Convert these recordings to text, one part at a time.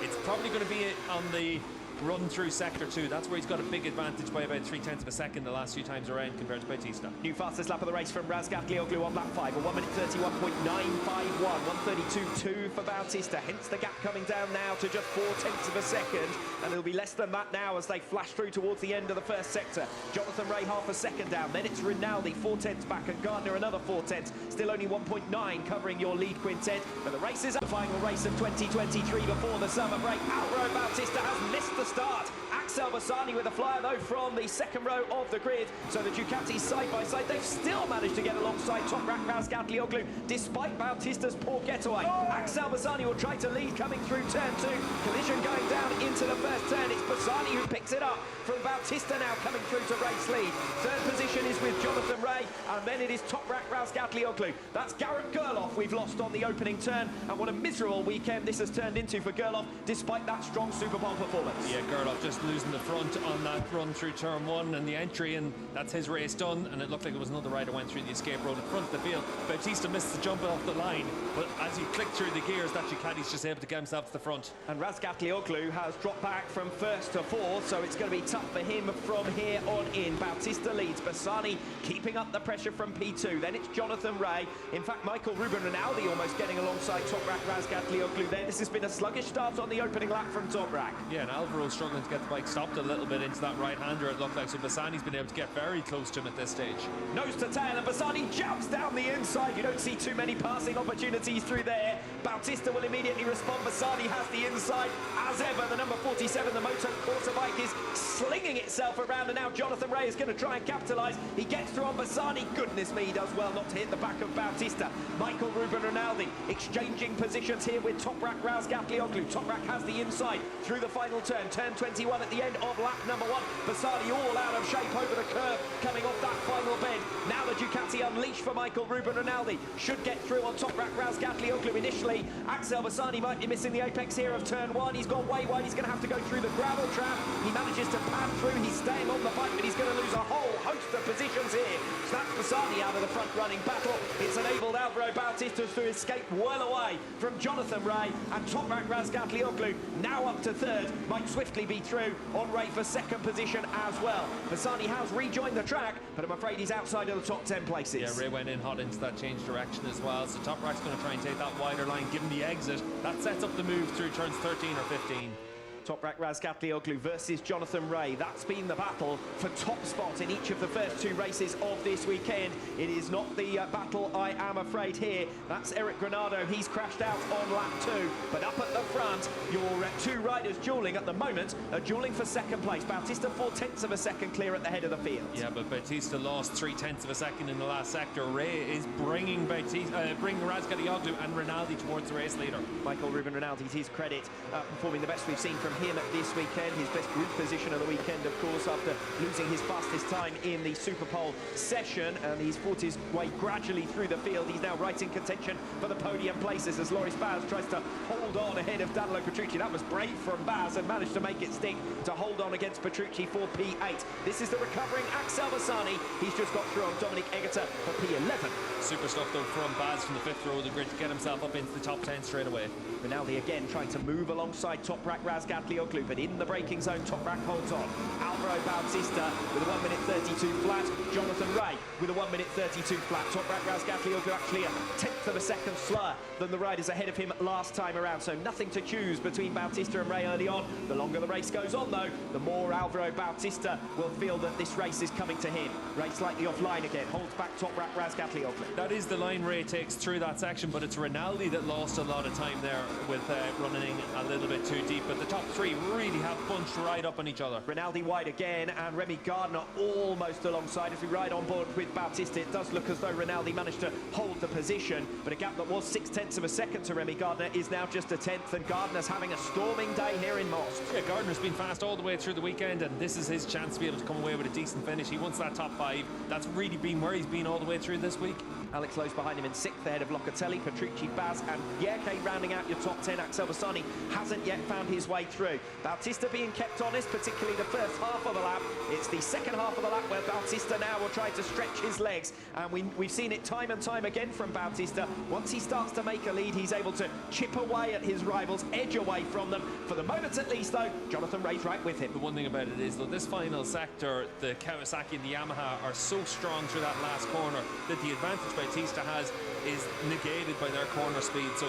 It's probably going to be on the run through sector 2. That's where he's got a big advantage by about 0.3 of a second the last few times around compared to Bautista. New fastest lap of the race from Razgatlıoğlu on lap 5, a 1 minute 31.951, 132.2 for Bautista, hence the gap coming down now to just 0.4 of a second, and it'll be less than that now as they flash through towards the end of the first sector. Jonathan Rea half a second down, then it's Rinaldi 0.4 back, and Gardner another 0.4, still only 1.9 covering your lead quintet, but the race is up. The final race of 2023 before the summer break. Alvaro Bautista has missed the start. Axel Bassani with a flyer though from the second row of the grid, so the Ducatis side by side, they've still managed to get alongside Toprak Razgatlıoğlu despite Bautista's poor getaway. Axel Bassani will try to lead coming through turn 2, collision going down into the first turn. It's Bassani who picks it up from Bautista now coming through to race lead. Third position is with Jonathan Rea, and then it is Toprak Razgatlıoğlu. That's Garrett Gerloff we've lost on the opening turn, and what a miserable weekend this has turned into for Gerloff despite that strong Super Bowl performance. Yeah, Gerloff just losing the front on that run through turn 1 and the entry, and that's his race done, and it looked like it was another rider went through the escape road in front of the field. Bautista missed the jump off the line, but as you click through the gears, that Ducati's just able to get himself to the front. And Razgatlıoğlu has dropped back from first to fourth, so it's going to be tough for him from here on in. Bautista leads, Bassani keeping up the pressure from P2, then it's Jonathan Rea. In fact, Michael Ruben Rinaldi almost getting alongside Toprak Razgatlıoğlu there. This has been a sluggish start on the opening lap from Toprak. Yeah, and Alvaro's struggling to get the bike stopped a little bit into that right-hander, it looked like, so Bassani's been able to get very close to him at this stage. Nose to tail, and Bassani jumps down the inside. You don't see too many passing opportunities through there. Bautista will immediately respond. Bassani has the inside. As ever, the number 47, the World is slinging itself around, and now Jonathan Rea is going to try and capitalise. He gets through on Bassani. Goodness me, he does well not to hit the back of Bautista. Michael Ruben Rinaldi exchanging positions here with Toprak Razgatlıoğlu. Toprak has the inside through the final turn. Turn 21 at the end of lap number 1. Bassani all out of shape over the curve coming off that final bend. Now the Ducati unleashed for Michael Ruben Rinaldi. Should get through on Toprak Razgatlıoğlu initially. Axel Bassani might be missing the apex here of turn 1. He's gone way wide. He's going to have to go through the gravel trap. He manages to pan through. He's staying on the bike, but he's going to lose a whole host of positions here. So that's Bassani out of the front running battle. It's enabled Alvaro Bautista to escape well away from Jonathan Rea, and Toprak Razgatlıoğlu now up to third. Might swiftly be through on Rea for second position as well. Bassani has rejoined the track, but I'm afraid he's outside of the top 10 places. Yeah, Rea went in hot into that change direction as well, so Toprak's going to try and take that wider line, give him the exit. That sets up the move through turns 13 or 15. Toprak Razgatlıoğlu versus Jonathan Rea. That's been the battle for top spot in each of the first 2 races of this weekend. It is not the battle, I am afraid, here. That's Eric Granado. He's crashed out on lap 2. But up at the front, your 2 riders dueling at the moment are dueling for second place. Bautista 0.4 of a second clear at the head of the field. Yeah, but Bautista lost 0.3 of a second in the last sector. Rea is bringing Razgatlıoğlu and Rinaldi towards the race leader. Michael Ruben Rinaldi, to his credit, performing the best we've seen from him at this weekend. His best group position of the weekend, of course, after losing his fastest time in the Super Pole session, and he's fought his way gradually through the field. He's now right in contention for the podium places as Loris Baz tries to hold on ahead of Danilo Petrucci. That was brave from Baz and managed to make it stick to hold on against Petrucci for P8. This is the recovering Axel Bassani. He's just got through on Dominic Egerter for P11. Super stuff though from Baz from the 5th row of the grid to get himself up into the top 10 straight away. Rinaldi again trying to move alongside Toprak Razgatlıoğlu, but in the braking zone, Toprak holds on. Alvaro Bautista with a 1 minute 32 flat. Jonathan Rea with a 1 minute 32 flat. Toprak Razgatlıoğlu actually a 10th of a second slower than the riders ahead of him last time around, so nothing to choose between Bautista and Rea early on. The longer the race goes on though, the more Alvaro Bautista will feel that this race is coming to him. Rea slightly offline again, holds back Toprak Razgatlıoğlu. That is the line Rea takes through that section, but it's Rinaldi that lost a lot of time there with running a little bit too deep, but the top 3 really have bunched right up on each other. Rinaldi wide again, and Remy Gardner almost alongside as we ride on board with Bautista. It does look as though Rinaldi managed to hold the position, but a gap that was 0.6 of a second to Remy Gardner is now just a 10th, and Gardner's having a storming day here in Most. Yeah, Gardner's been fast all the way through the weekend, and this is his chance to be able to come away with a decent finish. He wants that top 5. That's really been where he's been all the way through this week. Alex Lowe's behind him in 6th, ahead of Locatelli, Petrucci, Baz, and Vierke rounding out your top 10. Axel Bassani hasn't yet found his way through. Bautista being kept honest, particularly the first half of the lap. It's the second half of the lap where Bautista now will try to stretch his legs, and we've seen it time and time again from Bautista. Once he starts to make a lead, he's able to chip away at his rivals, edge away from them. For the moment at least, though, Jonathan Ray's right with him. The one thing about it is, though, this final sector, the Kawasaki and the Yamaha are so strong through that last corner that the advantage Bautista has is negated by their corner speed. So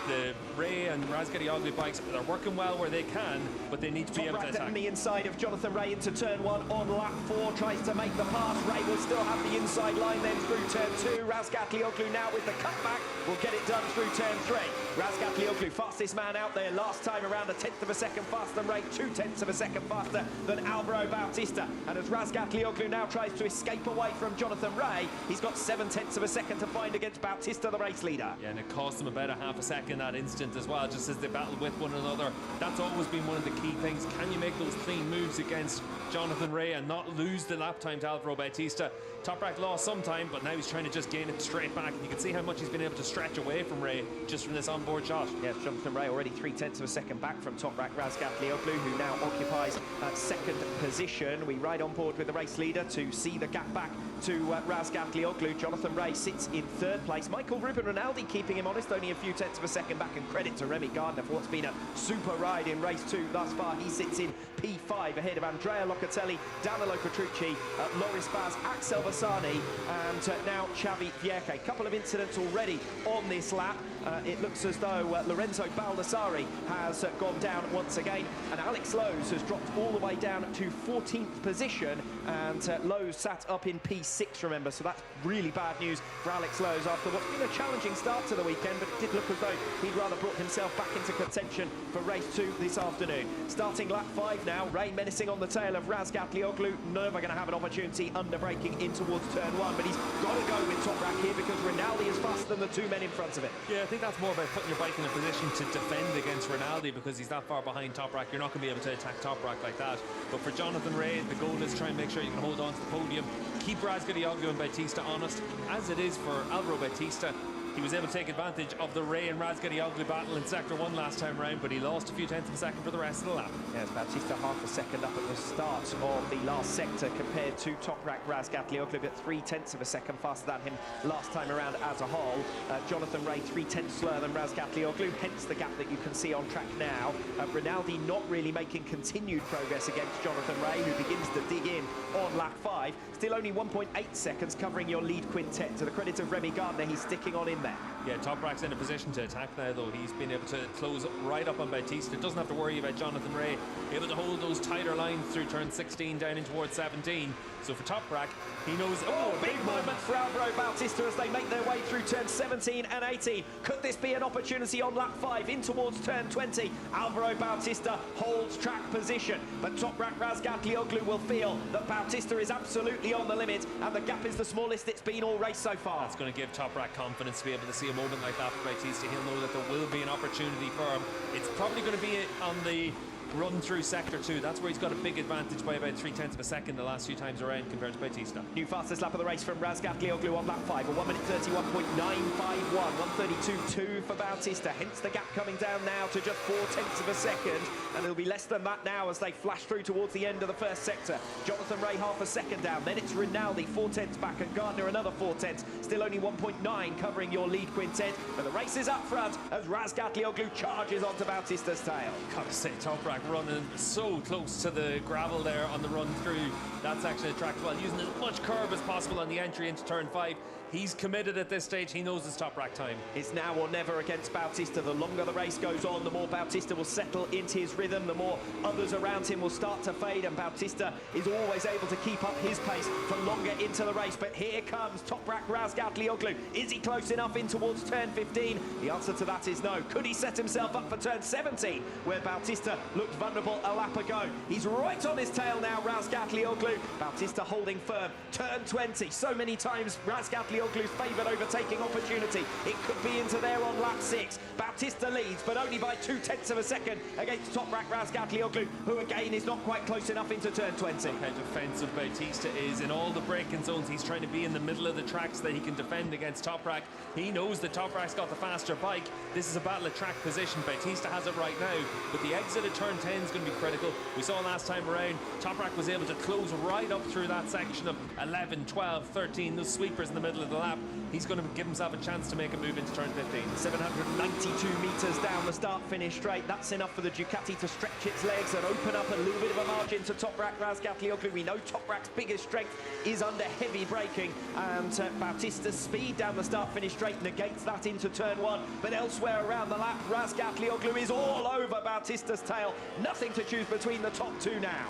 the Ray and Razgatlıoğlu bikes, they're working well where they can, but they need to be able to attack. On the inside of Jonathan Ray into turn 1 on lap 4, tries to make the pass. Ray will still have the inside line then through turn 2. Razgatlıoğlu now with the cutback will get it done through turn 3. Razgatlıoğlu, fastest man out there last time around, 1/10 of a second faster than Ray, 2/10 of a second faster than Alvaro Bautista. And as Razgatlıoğlu now tries to escape away from Jonathan Ray, he's got 7/10 of a second to find against Bautista, the race leader. Yeah, and it cost them about a half a second that instant as well, just as they battle with one another. That's always been one of the key things. Can you make those clean moves against Jonathan Ray and not lose the lap time to Alvaro Bautista? Toprak lost some time, but now he's trying to just gain it straight back, and you can see how much he's been able to stretch away from Ray just from this onboard shot. Yes, Jonathan Ray already 3/10 of a second back from Toprak Razgatlıoğlu, who now occupies second position. We ride on board with the race leader to see the gap back to Razgatlıoğlu. Jonathan Ray sits in 3rd place. Michael Ruben Rinaldi keeping him honest, only a few tenths of a second back, and credit to Remy Gardner for what's been a super ride in race 2 thus far. He sits in P5 ahead of Andrea Locatelli, Danilo Petrucci, Loris Baz, Axel Bassani, and now Xavi Vierke. Couple of incidents already on this lap. It looks as though Lorenzo Baldassari has gone down once again, and Alex Lowe's has dropped all the way down to 14th position, and Lowe's sat up in P6, remember, so that's really bad news for Alex Lowe's after what's been a challenging start to the weekend, but it did look as though he'd rather brought himself back into contention for race 2 this afternoon. Starting lap 5 now, Ray menacing on the tail of Razgatlıoğlu, never going to have an opportunity under braking in towards turn 1, but he's got to go with Toprak here because Rinaldi is faster than the 2 men in front of it. Yeah, I think that's more about putting your bike in a position to defend against Rinaldi, because he's that far behind Toprak. You're not going to be able to attack Toprak like that. But for Jonathan Ray, the goal is try and make sure you can hold on to the podium, keep Razgatlıoğlu and Bautista honest, as it is for Alvaro Bautista. He was able to take advantage of the Ray and Razgatlıoğlu battle in Sector 1 last time around, but he lost a few tenths of a second for the rest of the lap. Yes, Bautista half a second up at the start of the last sector compared to Toprak Razgatlıoğlu, but 3/10 of a second faster than him last time around as a whole. Jonathan Ray 3/10 slower than Razgatlıoğlu, hence the gap that you can see on track now. Rinaldi not really making continued progress against Jonathan Ray, who begins to dig in on lap 5. Still only 1.8 seconds covering your lead quintet. To the credit of Remy Gardner, he's sticking on in there. Yeah, Toprak's in a position to attack now, though. He's been able to close right up on Bautista. Doesn't have to worry about Jonathan Ray. Able to hold those tighter lines through turn 16 down in towards 17. So for Toprak, he knows... Oh, big moment for Alvaro Bautista as they make their way through turn 17 and 18. Could this be an opportunity on lap 5 in towards turn 20? Alvaro Bautista holds track position, but Toprak Razgatlıoğlu will feel that Bautista is absolutely on the limit, and the gap is the smallest it's been all race so far. That's going to give Toprak confidence to be able to see a moment like that for Bautista. He'll know that there will be an opportunity for him. It's probably going to be on the run through sector 2. That's where he's got a big advantage by about 3/10 of a second the last few times around compared to Bautista. New fastest lap of the race from Razgatlıoğlu on lap 5, a 1:31.951, 1:32.2 for Bautista, hence the gap coming down now to just 4/10 of a second, and it'll be less than that now as they flash through towards the end of the first sector. Jonathan Ray half a second down, then it's Rinaldi 4/10 back, and Gardner another 4/10, still only 1.9 covering your lead quintet, but the race is up front as Razgatlıoğlu charges onto Bautista's tail. Gotta say, Toprak running so close to the gravel there on the run through. That's actually a track well, using as much curb as possible on the entry into turn 5. He's committed at this stage. He knows his Toprak time. It's now or never against Bautista. The longer the race goes on, the more Bautista will settle into his rhythm, the more others around him will start to fade, and Bautista is always able to keep up his pace for longer into the race. But here comes Toprak Razgatlıoğlu. Is he close enough in towards turn 15? The answer to that is no. Could he set himself up for turn 17, where Bautista looked vulnerable a lap ago? He's right on his tail now, Razgatlıoğlu. Bautista holding firm. Turn 20. So many times Razgatlıoğlu Razgatlıoğlu's favoured overtaking opportunity. It could be into there on lap 6. Bautista leads, but only by 0.2 of a second against Toprak Razgatlıoğlu, who again is not quite close enough into turn 20. Look how defensive Bautista is. In all the braking zones, he's trying to be in the middle of the track so that he can defend against Toprak. He knows that Toprak's got the faster bike. This is a battle of track position. Bautista has it right now, but the exit of turn 10 is going to be critical. We saw last time around, Toprak was able to close right up through that section of 11, 12, 13, those sweepers in the middle of the lap. He's going to give himself a chance to make a move into turn 15. 792 metres down the start-finish straight. That's enough for the Ducati to stretch its legs and open up a little bit of a margin to Toprak Razgatlıoğlu. We know Toprak's biggest strength is under heavy braking, and Bautista's speed down the start-finish straight negates that into turn 1. But elsewhere around the lap, Razgatlıoğlu is all over Bautista's tail. Nothing to choose between the top two now.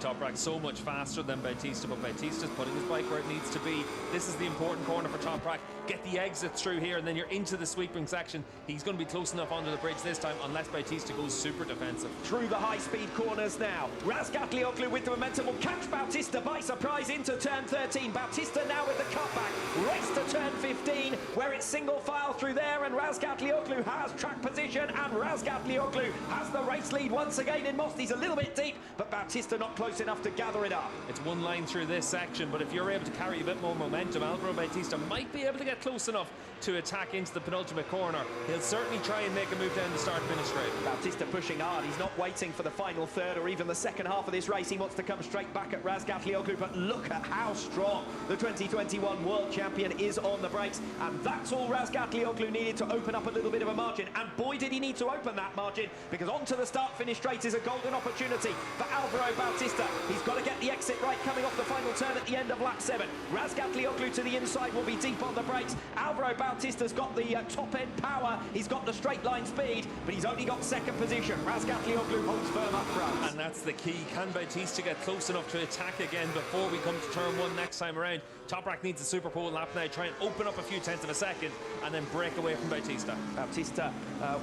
Toprak's so much faster than Bautista, but Bautista's putting his bike where it needs to be. This is the important corner for Toprak. Get the exits through here, and then you're into the sweeping section. He's going to be close enough onto the bridge this time, unless Bautista goes super defensive. Through the high-speed corners now. Razgatlıoğlu with the momentum will catch Bautista by surprise into turn 13. Bautista now with the cutback. Race to turn 15, where it's single file through there, and Razgatlıoğlu has track position, and Razgatlıoğlu has the race lead once again in Most. He's a little bit deep, but Bautista not close enough to gather it up. It's one line through this section, but if you're able to carry a bit more momentum, Alvaro Bautista might be able to get close enough to attack into the penultimate corner. He'll certainly try and make a move down the start-finish straight. Bautista pushing hard. He's not waiting for the final third or even the second half of this race. He wants to come straight back at Razgatlıoğlu, but look at how strong the 2021 world champion is on the brakes, and that's all Razgatlıoğlu needed to open up a little bit of a margin, and boy did he need to open that margin, because onto the start-finish straight is a golden opportunity for Alvaro Bautista. He's got to get the exit right coming off the final turn at the end of lap 7. Razgatlıoğlu to the inside will be deep on the brakes. Alvaro Bautista's got the top-end power. He's got the straight-line speed, but he's only got second position. Razgatlıoğlu holds firm up front. And that's the key. Can Bautista get close enough to attack again before we come to turn 1 next time around? Toprak needs a super pole lap now. Try and open up a few tenths of a second and then break away from Bautista. Bautista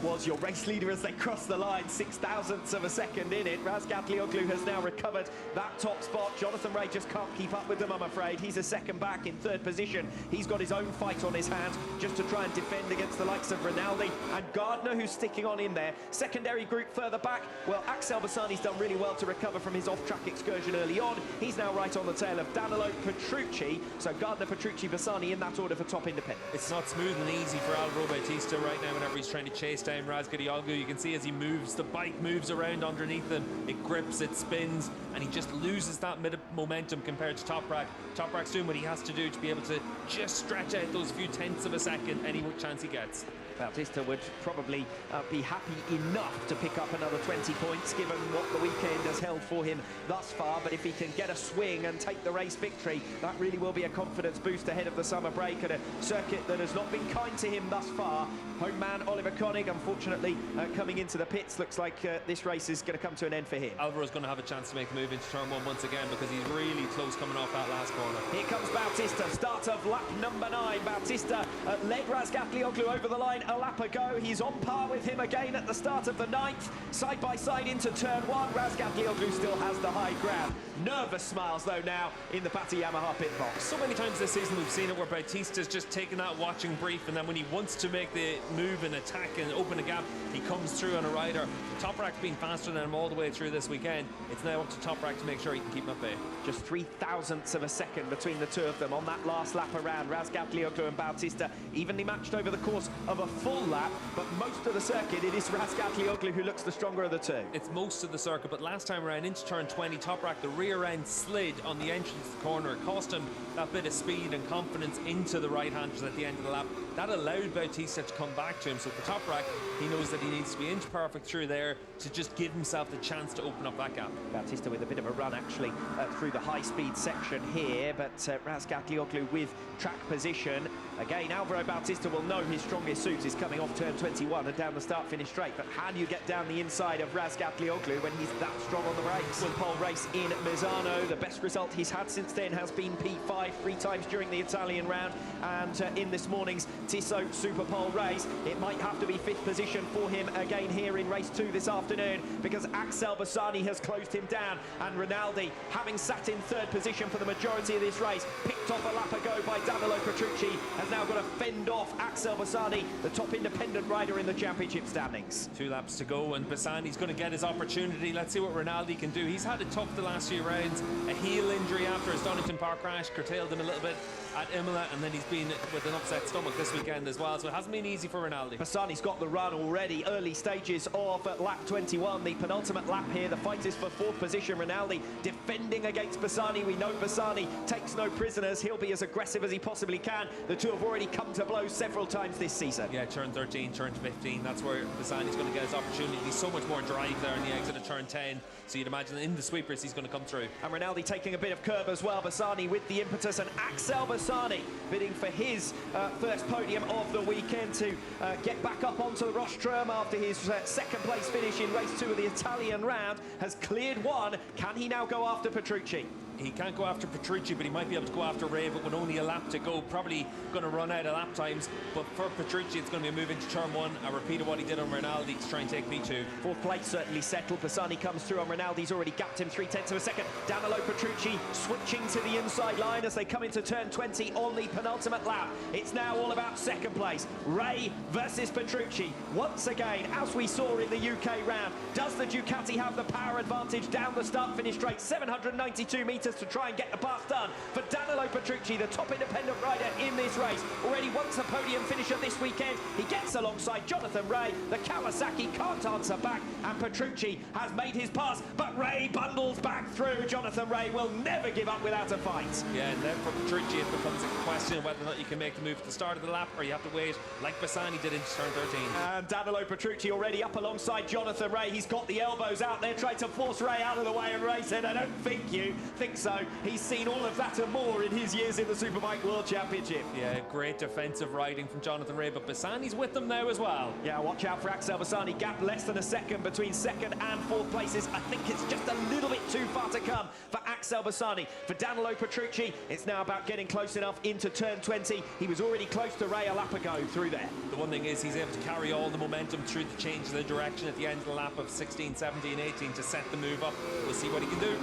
was your race leader as they crossed the line, 0.006 of a second in it. Razgatlıoğlu has now recovered that top spot. Jonathan Rea just can't keep up with them, I'm afraid. He's a second back in third position. He's got his own fight on his hands just to try and defend against the likes of Rinaldi and Gardner, who's sticking on in there. Secondary group further back, well, Axel Bassani's done really well to recover from his off-track excursion early on. He's now right on the tail of Danilo Petrucci. So Gardner, Petrucci, Bassani in that order for top independent. It's not smooth and easy for Alvaro Bautista right now whenever he's trying to chase down Razgatlıoğlu. You can see as he moves, the bike moves around underneath him. It grips, it spins, and he just loses that momentum compared to Toprak. Toprak's doing what he has to do to be able to just stretch out those few tenths of a second any chance he gets. Bautista would probably be happy enough to pick up another 20 points given what the weekend has held for him thus far, but if he can get a swing and take the race victory, that really will be a confidence boost ahead of the summer break at a circuit that has not been kind to him thus far. Home man Oliver Koenig, unfortunately, coming into the pits, looks like this race is going to come to an end for him. Alvaro's going to have a chance to make a move into turn 1 once again because he's really close coming off that last corner. Here comes Bautista, start of lap number 9. Bautista led Razgatlıoğlu over the line a lap ago. He's on par with him again at the start of the 9th. Side by side into turn 1. Razgatlıoğlu still has the high ground. Nervous smiles though now in the Pata Yamaha pit box. So many times this season we've seen it where Bautista's just taken that watching brief, and then when he wants to make the move and attack and open a gap, he comes through on a rider. Toprak's been faster than him all the way through this weekend. It's now up to Toprak to make sure he can keep him at bay. Just 0.003 of a second between the two of them on that last lap around. Razgatlıoğlu and Bautista evenly matched over the course of a full lap, but most of the circuit it is Razgatlıoğlu who looks the stronger of the two. It's most of the circuit, but last time around into turn 20, Toprak, the rear end slid on the entrance to the corner. It cost him that bit of speed and confidence into the right-handers at the end of the lap. That allowed Bautista to come back to him. So for Toprak, he knows that he needs to be inch perfect through there to just give himself the chance to open up that gap. Bautista with a bit of a run actually through the high-speed section here, but Razgatlıoğlu with track position. Again, Alvaro Bautista will know his strongest suit is coming off turn 21 and down the start-finish straight. But how do you get down the inside of Razgatlıoğlu when he's that strong on the brakes? One pole race in Misano. The best result he's had since then has been P5 3 times during the Italian round. And in this morning's Tissot Superpole race, it might have to be 5th position for him again here in race 2 this afternoon, because Axel Bassani has closed him down, and Rinaldi, having sat in 3rd position for the majority of this race, picked off a lap ago by Danilo Petrucci, has now got to fend off Axel Bassani, the top independent rider in the championship standings. 2 laps to go, and Bassani's going to get his opportunity. Let's see what Rinaldi can do. He's had it tough the last few rounds. A heel injury after his Donington Park crash curtailed him a little bit at Imola, and then he's been with an upset stomach this weekend as well, so it hasn't been easy for Rinaldi. Bassani's got the run already, early stages of lap 21, the penultimate lap here. The fight is for 4th position. Rinaldi defending against Bassani. We know Bassani takes no prisoners. He'll be as aggressive as he possibly can. The two have already come to blows several times this season. Yeah, turn 13, turn 15, that's where Bassani's going to get his opportunity. He's so much more drive there in the exit of turn 10, so you'd imagine in the sweepers he's going to come through. And Rinaldi taking a bit of curb as well. Bassani with the impetus, and Axel Bassani bidding for his first podium of the weekend to get back up onto the rostrum after his 2nd place finish in race 2 of the Italian round. Has cleared 1. Can he now go after Petrucci? He can't go after Petrucci, but he might be able to go after Ray, but with only a lap to go, probably going to run out of lap times. But for Petrucci, it's going to be a move into turn 1, a repeat of what he did on Rinaldi to try and take P2. 4th place certainly settled. Bassani comes through on Rinaldi. He's already gapped him 3/10 of a second. Danilo Petrucci switching to the inside line as they come into turn 20 on the penultimate lap. It's now all about 2nd place. Ray versus Petrucci. Once again, as we saw in the UK round, does the Ducati have the power advantage down the start-finish straight? 792 metres to try and get the pass done for Danilo Petrucci, the top independent rider in this race. Already once a podium finisher this weekend. He gets alongside Jonathan Ray. The Kawasaki can't answer back, and Petrucci has made his pass, but Ray bundles back through. Jonathan Ray will never give up without a fight. Yeah, and then for Petrucci it becomes a question of whether or not you can make the move at the start of the lap, or you have to wait like Bassani did into turn 13. And Danilo Petrucci already up alongside Jonathan Ray. He's got the elbows out there, trying to force Ray out of the way, and Ray said, I don't think you think so. He's seen all of that and more in his years in the Superbike World Championship. Yeah, great defensive riding from Jonathan Ray, but Bassani's with them now as well. Yeah, watch out for Axel Bassani. Gap less than a second between 2nd and 4th places. I think it's just a little bit too far to come for Axel Bassani. For Danilo Petrucci, it's now about getting close enough into turn 20. He was already close to Ray a lap ago through there. The one thing is he's able to carry all the momentum through the change of the direction at the end of the lap of 16, 17, 18 to set the move up. We'll see what he can do.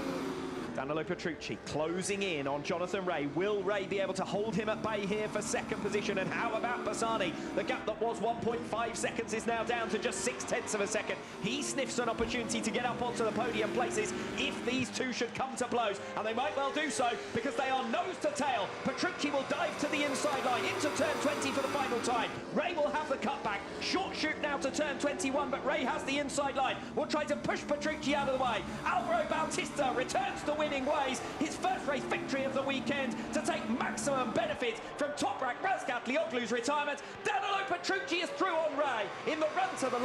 Danilo Petrucci closing in on Jonathan Ray. Will Ray be able to hold him at bay here for 2nd position? And how about Bassani? The gap that was 1.5 seconds is now down to just 6/10 of a second. He sniffs an opportunity to get up onto the podium places if these two should come to blows, and they might well do so because they are nose to tail. Petrucci will dive to the inside line into turn 20 for the final time. Ray will have the cutback. Short shoot now to turn 21, but Ray has the inside line. Will try to push Petrucci out of the way. Alvaro Bautista returns to winning ways. His first race victory of the weekend to take maximum benefit from Toprak Razgatlıoğlu's retirement. Danilo Petrucci is through on Ray in the run to the line.